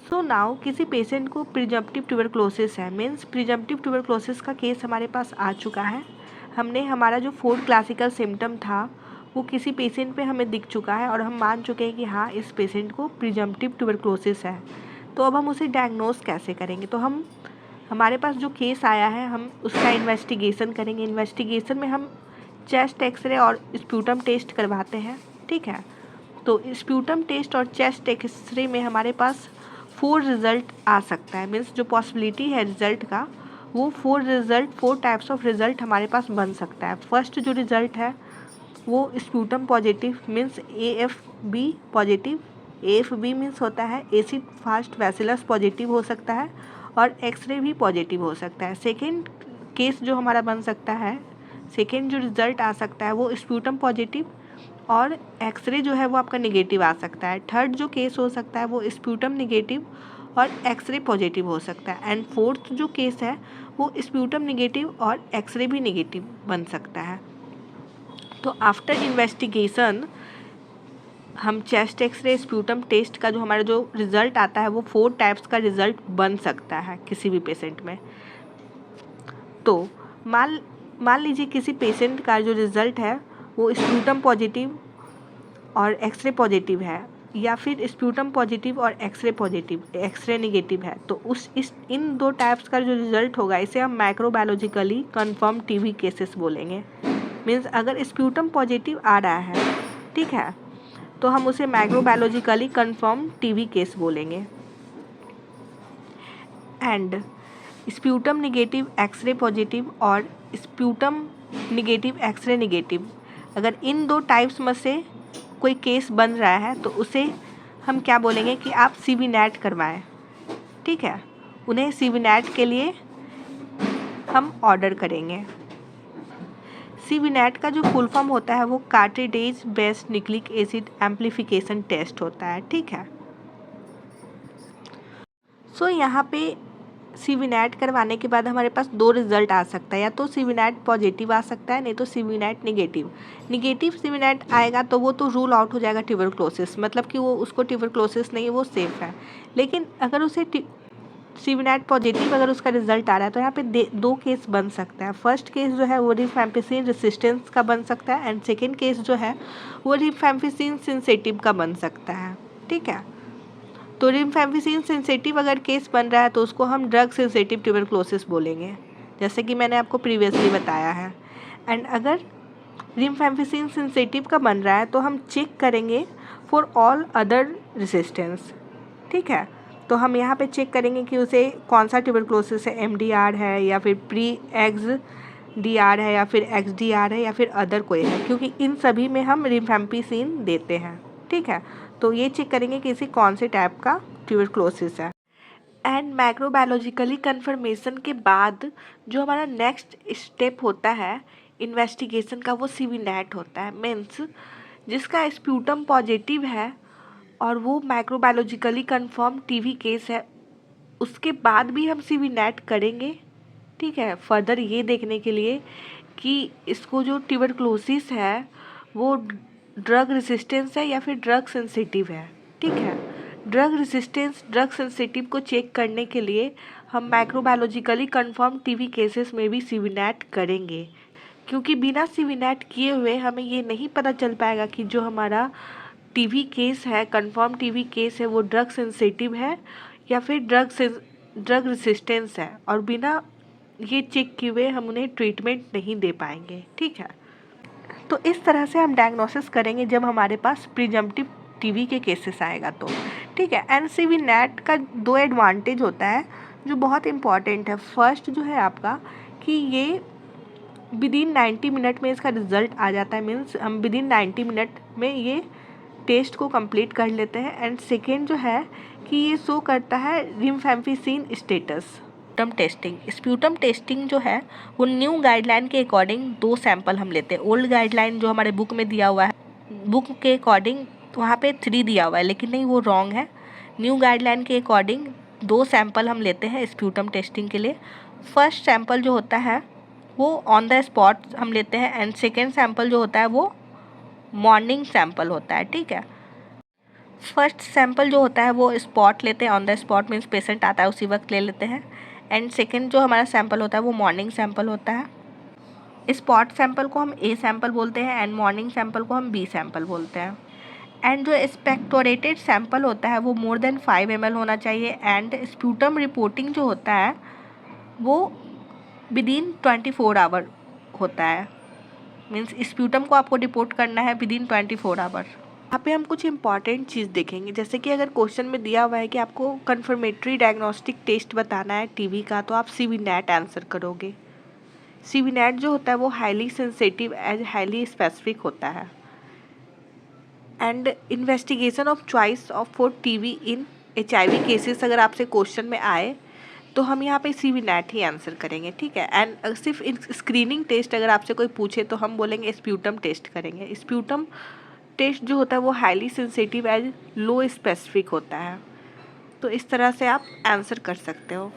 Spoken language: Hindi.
सो नाउ किसी पेशेंट को प्रिजम्पटिव ट्यूबरक्लोसिस है, मीन्स प्रिजम्पटिव ट्यूबरक्लोसिस का केस हमारे पास आ चुका है। हमने हमारा जो 4 क्लासिकल सिम्टम था वो किसी पेशेंट पे हमें दिख चुका है और हम मान चुके हैं कि हाँ इस पेशेंट को प्रिजम्पटिव ट्यूबरक्लोसिस है। तो अब हम उसे डायग्नोस कैसे करेंगे? तो हमारे पास जो केस आया है हम उसका इन्वेस्टिगेशन करेंगे। इन्वेस्टिगेशन में हम चेस्ट एक्सरे और स्प्यूटम टेस्ट करवाते हैं, ठीक है। तो स्प्यूटम टेस्ट और चेस्ट एक्सरे में हमारे पास 4 रिज़ल्ट आ सकता है, मीन्स जो पॉसिबिलिटी है रिज़ल्ट का वो 4 टाइप्स ऑफ रिज़ल्ट हमारे पास बन सकता है। फर्स्ट जो रिज़ल्ट है वो sputum positive means AFB positive. AFB means होता है एसिड फास्ट वैसिलस पॉजिटिव हो सकता है और एक्सरे भी पॉजिटिव हो सकता है। सेकेंड केस जो हमारा बन सकता है, सेकेंड जो रिज़ल्ट आ सकता है वो स्प्यूटम पॉजिटिव और एक्सरे जो है वो आपका निगेटिव आ सकता है। थर्ड जो केस हो सकता है वो स्प्यूटम निगेटिव और एक्सरे पॉजिटिव हो सकता है। एंड फोर्थ जो केस है वो स्प्यूटम निगेटिव और एक्सरे भी निगेटिव बन सकता है। तो आफ्टर इन्वेस्टिगेशन हम चेस्ट एक्सरे स्प्यूटम टेस्ट का जो हमारा जो रिज़ल्ट आता है वो 4 टाइप्स का रिज़ल्ट बन सकता है किसी भी पेशेंट में। तो मान लीजिए किसी पेशेंट का जो रिज़ल्ट है वो स्प्यूटम पॉजिटिव और एक्सरे पॉजिटिव है या फिर स्प्यूटम पॉजिटिव और एक्सरे निगेटिव है। तो इन 2 टाइप्स का जो रिज़ल्ट होगा इसे हम माइक्रोबायोलॉजिकली कन्फर्म टीबी केसेस बोलेंगे। मीन्स अगर स्प्यूटम पॉजिटिव आ रहा है, ठीक है, तो हम उसे माइक्रोबायोलॉजिकली कन्फर्म टीबी केस बोलेंगे। And sputum negative X ray positive और स्प्यूटम निगेटिव एक्सरे निगेटिव, अगर इन 2 टाइप्स में से कोई केस बन रहा है तो उसे हम क्या बोलेंगे कि आप CV नेट करवाएं, ठीक है। उन्हें CV नेट के लिए हम ऑर्डर करेंगे। CV नेट का जो फुल फॉर्म होता है वो cartridge based nucleic acid amplification test होता है, ठीक है। सो यहाँ पे CV नेट करवाने के बाद हमारे पास 2 रिज़ल्ट आ सकता है, या तो CV नेट पॉजिटिव आ सकता है, नहीं तो CV net negative. CV net आएगा तो वो तो रूल आउट हो जाएगा ट्यूबरक्लोसिस, मतलब कि वो उसको ट्यूबरक्लोसिस नहीं है, वो सेफ़ है। लेकिन अगर उसे CV नेट पॉजिटिव अगर उसका रिजल्ट आ रहा है तो यहाँ पे 2 केस बन सकता है। फर्स्ट केस जो है वो रिफैम्पिसिन रेसिस्टेंस का बन सकता है एंड सेकेंड केस जो है वो रिफैम्पिसिन सेंसिटिव का बन सकता है, ठीक है। तो रिफैम्पिसिन सेंसिटिव अगर केस बन रहा है तो उसको हम ड्रग सेंसिटिव ट्यूबरक्लोसिस बोलेंगे, जैसे कि मैंने आपको प्रीवियसली बताया है। एंड अगर रिफैम्पिसिन सेंसिटिव का बन रहा है तो हम चेक करेंगे फॉर ऑल अदर रेसिस्टेंस, ठीक है। तो हम यहाँ पे चेक करेंगे कि उसे कौन सा ट्यूबरक्लोसिस है, MDR है या फिर XDR है या फिर XDR है या फिर अदर कोई है, क्योंकि इन सभी में हम रिफैम्पिसिन देते हैं, ठीक है। तो ये चेक करेंगे कि इसे कौन से टाइप का ट्यूबरक्लोसिस है। एंड माइक्रोबायोलॉजिकली कन्फर्मेशन के बाद जो हमारा नेक्स्ट स्टेप होता है इन्वेस्टिगेशन का वो CV नेट होता है। मीन्स जिसका स्प्यूटम पॉजिटिव है और वो माइक्रोबायोलॉजिकली कन्फर्म TB केस है, उसके बाद भी हम CV नेट करेंगे, ठीक है, फर्दर ये देखने के लिए कि इसको जो ट्यूबरक्लोसिस है वो ड्रग रेसिस्टेंस है या फिर ड्रग सेंसिटिव है, ठीक है। ड्रग रेसिस्टेंस ड्रग सेंसिटिव को चेक करने के लिए हम माइक्रोबायोलॉजिकली कन्फर्म TB केसेस में भी CV नेट करेंगे, क्योंकि बिना CV नेट किए हुए हमें ये नहीं पता चल पाएगा कि जो हमारा TB केस है, कन्फर्म TB केस है, वो ड्रग सेंसिटिव है या फिर ड्रग रेसिस्टेंस है, और बिना ये चेक किए हुए हम उन्हें ट्रीटमेंट नहीं दे पाएंगे, ठीक है। तो इस तरह से हम डायग्नोसिस करेंगे जब हमारे पास प्रिजम्पटिव TB के केसेस आएगा तो, ठीक है। एंड CV नेट का 2 एडवांटेज होता है जो बहुत इम्पॉर्टेंट है। फर्स्ट जो है आपका कि ये विदिन 90 मिनट में इसका रिजल्ट आ जाता है, मीन्स हम विदिन 90 मिनट में ये टेस्ट को कंप्लीट कर लेते हैं। एंड सेकेंड जो है कि ये शो करता है रिफैम्पिसिन स्टेटस। स्प्यूटम टेस्टिंग जो है वो न्यू गाइडलाइन के अकॉर्डिंग 2 सैंपल हम लेते हैं। ओल्ड गाइडलाइन जो हमारे बुक में दिया हुआ है, बुक के अकॉर्डिंग वहाँ पे 3 दिया हुआ है, लेकिन नहीं, वो रॉन्ग है। न्यू गाइडलाइन के अकॉर्डिंग 2 सैंपल हम लेते हैं स्प्यूटम टेस्टिंग के लिए। फर्स्ट सैंपल जो होता है वो ऑन द स्पॉट हम लेते हैं एंड सेकेंड सैंपल जो होता है वो मॉर्निंग सैंपल होता है, ठीक है। फर्स्ट सैंपल जो होता है वो स्पॉट लेते हैं, on the spot means patient आता है उसी वक्त ले लेते हैं। एंड सेकेंड जो हमारा सैंपल होता है वो मॉर्निंग सैंपल होता है। स्पॉट सैंपल को हम ए सैंपल बोलते हैं एंड मॉर्निंग सैंपल को हम बी सैंपल बोलते हैं। एंड जो एक्सपेक्टोरेटेड सैंपल होता है वो मोर देन 5 ml होना चाहिए। एंड स्प्यूटम रिपोर्टिंग जो होता है वो विदिन 24 आवर होता है, मीन्स स्प्यूटम को आपको रिपोर्ट करना है विदिन 24 आवर। यहाँ पे हम कुछ इंपॉर्टेंट चीज़ देखेंगे, जैसे कि अगर क्वेश्चन में दिया हुआ है कि आपको कन्फर्मेटरी डायग्नोस्टिक टेस्ट बताना है टीबी का, तो आप सीवीनेट आंसर करोगे। सीवीनेट जो होता है वो highly sensitive and highly specific होता है। And investigation of choice of for TB in HIV cases अगर आपसे क्वेश्चन में आए तो हम यहाँ पे सीवीनेट ही आंसर करेंगे, ठीक है। एंड सिर्फ स्क्रीनिंग टेस्ट अगर आपसे कोई पूछे तो हम बोलेंगे स्प्यूटम टेस्ट करेंगे। स्प्यूटम टेस्ट जो होता है वो highly sensitive and low specific होता है। तो इस तरह से आप आंसर कर सकते हो।